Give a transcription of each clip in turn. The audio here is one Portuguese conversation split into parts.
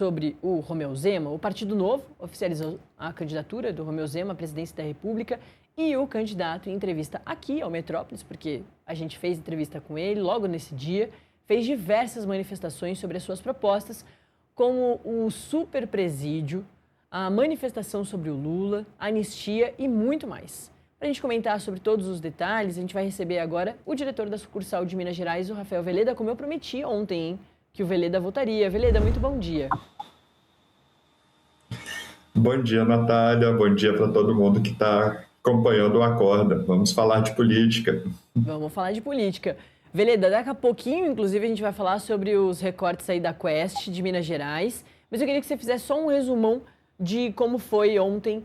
sobre o Romeu Zema, o Partido Novo oficializou a candidatura do Romeu Zema à presidência da República e o candidato, em entrevista aqui ao Metrópolis, porque a gente fez entrevista com ele logo nesse dia, fez diversas manifestações sobre as suas propostas, como o superpresídio, a manifestação sobre o Lula, a anistia e muito mais. Para a gente comentar sobre todos os detalhes, a gente vai receber agora o diretor da sucursal de Minas Gerais, o Rafael Veleda, como eu prometi ontem, hein, que o Veleda votaria. Veleda, muito bom dia. Bom dia, Natália. Bom dia para todo mundo que está acompanhando o Acorda. Vamos falar de política. Vamos falar de política. Veleda, daqui a pouquinho, inclusive, a gente vai falar sobre os recortes aí da Quest de Minas Gerais. Mas eu queria que você fizesse só um resumão de como foi ontem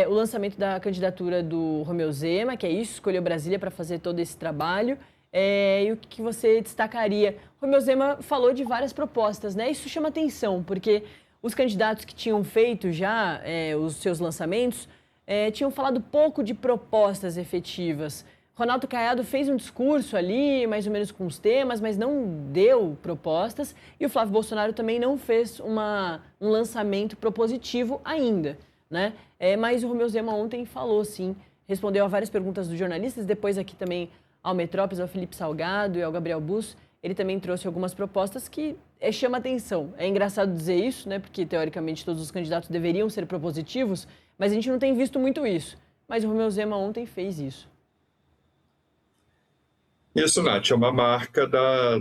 o lançamento da candidatura do Romeu Zema, que é isso, escolheu Brasília para fazer todo esse trabalho. E o que você destacaria? Romeu Zema falou de várias propostas, né? Isso chama atenção, porque os candidatos que tinham feito já os seus lançamentos tinham falado pouco de propostas efetivas. Ronaldo Caiado fez um discurso ali, mais ou menos com os temas, mas não deu propostas. E o Flávio Bolsonaro também não fez um lançamento propositivo ainda, né? Mas o Romeu Zema ontem falou, sim, respondeu a várias perguntas dos jornalistas, depois aqui também ao Metrópolis, ao Felipe Salgado e ao Gabriel Bus, ele também trouxe algumas propostas que chama atenção. É engraçado dizer isso, né? Porque, teoricamente, todos os candidatos deveriam ser propositivos, mas a gente não tem visto muito isso. Mas o Romeu Zema ontem fez isso. Isso, Nath, é uma marca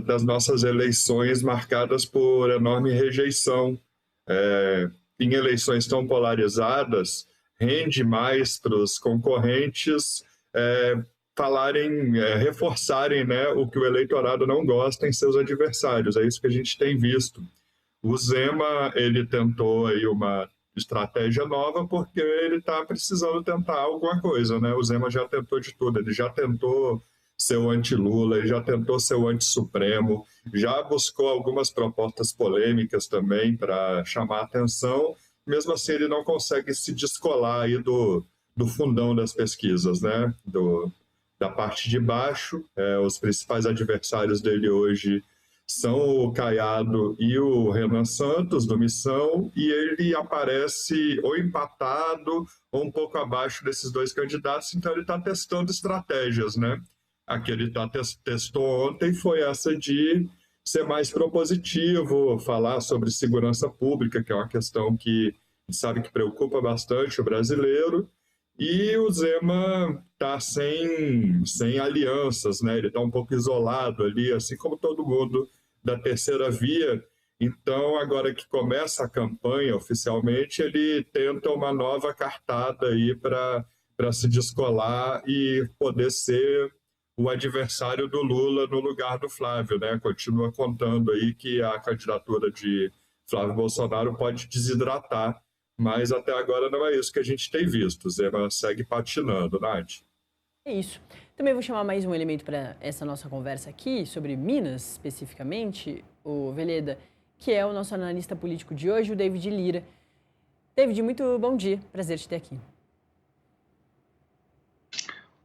das nossas eleições marcadas por enorme rejeição. Em eleições tão polarizadas, rende mais para os concorrentes reforçarem, né, o que o eleitorado não gosta em seus adversários. É isso que a gente tem visto. O Zema, ele tentou aí uma estratégia nova porque ele está precisando tentar alguma coisa, né? O Zema já tentou de tudo, ele já tentou ser o anti-Lula, ele já tentou ser o anti-Supremo, já buscou algumas propostas polêmicas também para chamar a atenção. Mesmo assim, ele não consegue se descolar aí do fundão das pesquisas, né? Da parte de baixo. Os principais adversários dele hoje são o Caiado e o Renan Santos, do Missão, e ele aparece ou empatado ou um pouco abaixo desses dois candidatos, então ele está testando estratégias, né? A que ele testou ontem foi essa de ser mais propositivo, falar sobre segurança pública, que é uma questão que a gente sabe que preocupa bastante o brasileiro, e o Zema está sem alianças, né? Ele está um pouco isolado ali, assim como todo mundo da terceira via. Então, agora que começa a campanha oficialmente, ele tenta uma nova cartada aí para se descolar e poder ser o adversário do Lula no lugar do Flávio, né? Continua contando aí que a candidatura de Flávio Bolsonaro pode desidratar, mas até agora não é isso que a gente tem visto. Zema segue patinando, Nath. É isso. Também vou chamar mais um elemento para essa nossa conversa aqui, sobre Minas especificamente, o Veleda, que é o nosso analista político de hoje, o David Lira. David, muito bom dia. Prazer te ter aqui.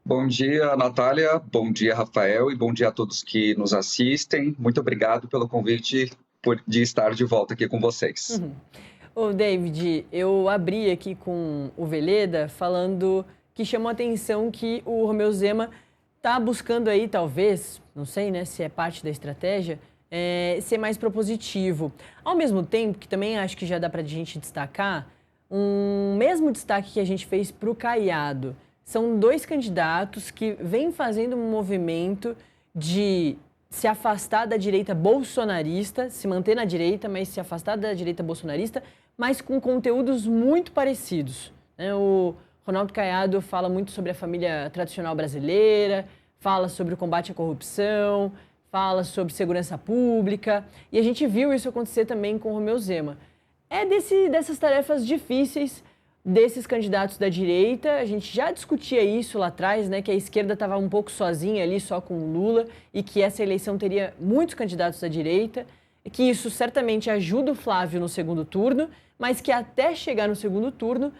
Bom dia, Natália. Bom dia, Rafael. E bom dia a todos que nos assistem. Muito obrigado pelo convite de estar de volta aqui com vocês. Ô, David, eu abri aqui com o Veleda falando que chamou a atenção que o Romeu Zema está buscando aí, talvez, não sei, né, se é parte da estratégia, ser mais propositivo. Ao mesmo tempo, que também acho que já dá para a gente destacar, um mesmo destaque que a gente fez para o Caiado. São dois candidatos que vêm fazendo um movimento de se afastar da direita bolsonarista, se manter na direita, mas se afastar da direita bolsonarista, mas com conteúdos muito parecidos. O Ronaldo Caiado fala muito sobre a família tradicional brasileira, fala sobre o combate à corrupção, fala sobre segurança pública, e a gente viu isso acontecer também com o Romeu Zema. É dessas tarefas difíceis desses candidatos da direita. A gente já discutia isso lá atrás, né, que a esquerda estava um pouco sozinha ali, só com o Lula, e que essa eleição teria muitos candidatos da direita, que isso certamente ajuda o Flávio no segundo turno, mas que até chegar no segundo turno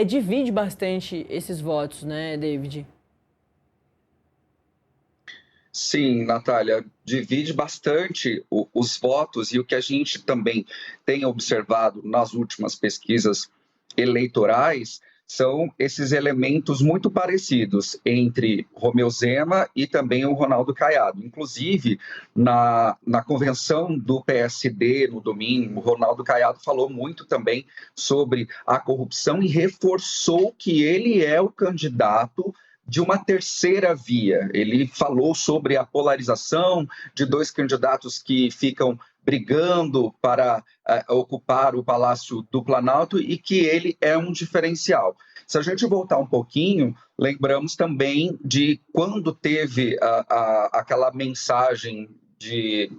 divide bastante esses votos, né, David? Sim, Natália, divide bastante os votos, e o que a gente também tem observado nas últimas pesquisas eleitorais são esses elementos muito parecidos entre Romeu Zema e também o Ronaldo Caiado. Inclusive, na convenção do PSD no domingo, o Ronaldo Caiado falou muito também sobre a corrupção e reforçou que ele é o candidato de uma terceira via. Ele falou sobre a polarização de dois candidatos que ficam brigando para ocupar o Palácio do Planalto e que ele é um diferencial. Se a gente voltar um pouquinho, lembramos também de quando teve aquela mensagem de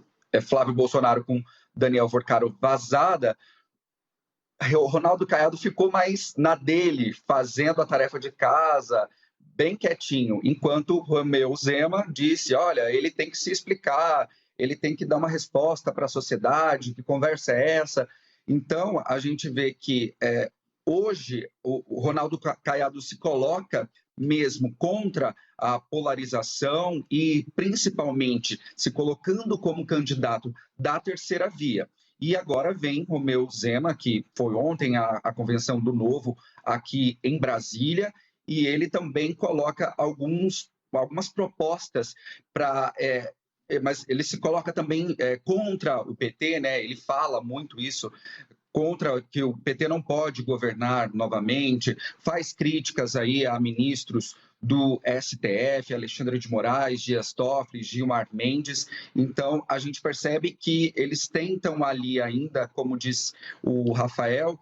Flávio Bolsonaro com Daniel Vorcaro vazada, o Ronaldo Caiado ficou mais na dele, fazendo a tarefa de casa, bem quietinho, enquanto Romeu Zema disse, olha, ele tem que se explicar, ele tem que dar uma resposta para a sociedade, que conversa é essa? Então, a gente vê que hoje o Ronaldo Caiado se coloca mesmo contra a polarização e, principalmente, se colocando como candidato da terceira via. E agora vem Romeu Zema, que foi ontem a convenção do Novo aqui em Brasília, e ele também coloca algumas propostas para... mas ele se coloca também contra o PT, né? Ele fala muito isso, contra que o PT não pode governar novamente, faz críticas aí a ministros do STF, Alexandre de Moraes, Dias Toffoli, Gilmar Mendes. Então, a gente percebe que eles tentam ali ainda, como diz o Rafael,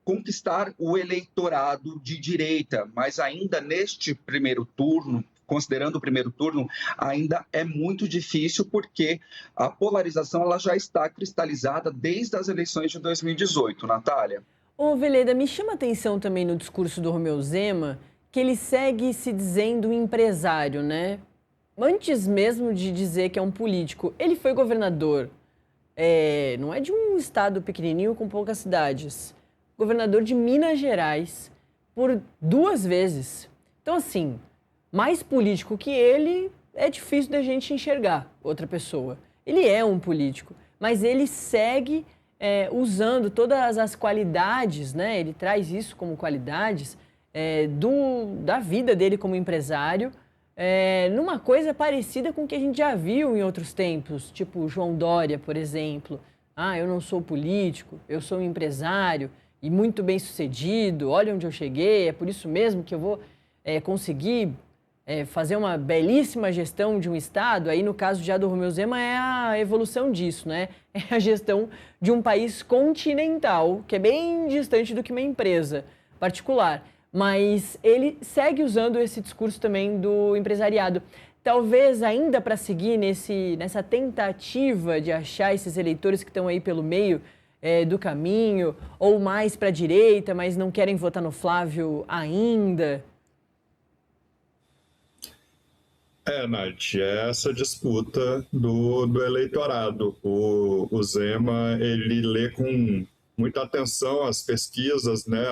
conquistar o eleitorado de direita, mas ainda neste primeiro turno, considerando o primeiro turno, ainda é muito difícil porque a polarização ela já está cristalizada desde as eleições de 2018, Natália. Ô, Veleda, me chama a atenção também no discurso do Romeu Zema que ele segue se dizendo empresário, né? Antes mesmo de dizer que é um político, ele foi governador, não é de um estado pequenininho com poucas cidades, governador de Minas Gerais por 2 vezes. Então, assim, mais político que ele é difícil da gente enxergar outra pessoa. Ele é um político, mas ele segue usando todas as qualidades, né? Ele traz isso como qualidades da vida dele como empresário, numa coisa parecida com o que a gente já viu em outros tempos, tipo João Dória, por exemplo. Eu não sou político, eu sou um empresário e muito bem sucedido, olha onde eu cheguei, é por isso mesmo que eu vou conseguir fazer uma belíssima gestão de um estado. Aí, no caso já do Romeu Zema, é a evolução disso, né? É a gestão de um país continental, que é bem distante do que uma empresa particular. Mas ele segue usando esse discurso também do empresariado. Talvez ainda para seguir nessa tentativa de achar esses eleitores que estão aí pelo meio do caminho, ou mais para a direita, mas não querem votar no Flávio ainda. Nath, é essa disputa do eleitorado. O Zema, ele lê com muita atenção as pesquisas, né,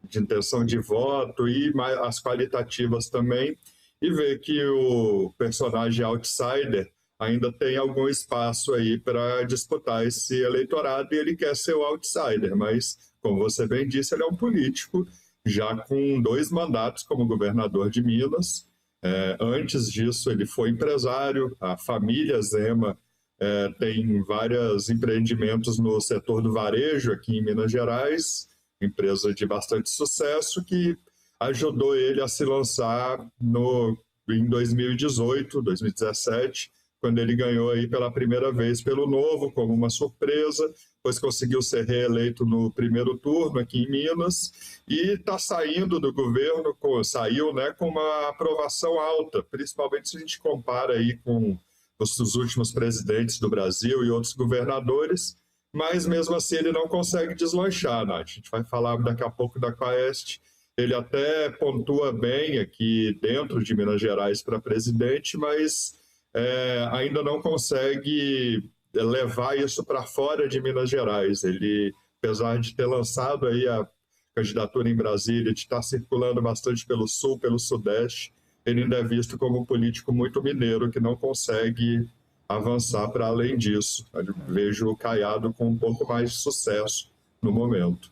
de intenção de voto e as qualitativas também, e vê que o personagem outsider ainda tem algum espaço aí para disputar esse eleitorado, e ele quer ser o outsider, mas, como você bem disse, ele é um político já com 2 mandatos como governador de Minas. Antes disso, ele foi empresário. A família Zema tem vários empreendimentos no setor do varejo aqui em Minas Gerais, empresa de bastante sucesso que ajudou ele a se lançar em 2018, 2017, quando ele ganhou aí pela primeira vez pelo Novo, como uma surpresa, depois conseguiu ser reeleito no primeiro turno aqui em Minas, e está saindo do governo, saiu, né, com uma aprovação alta, principalmente se a gente compara aí com os últimos presidentes do Brasil e outros governadores, mas mesmo assim ele não consegue deslanchar, Nath. A gente vai falar daqui a pouco da Quaest. Ele até pontua bem aqui dentro de Minas Gerais para presidente, mas ainda não consegue levar isso para fora de Minas Gerais. Ele, apesar de ter lançado aí a candidatura em Brasília, de estar circulando bastante pelo Sul, pelo Sudeste, ele ainda é visto como um político muito mineiro, que não consegue avançar para além disso. Eu vejo o Caiado com um pouco mais de sucesso no momento.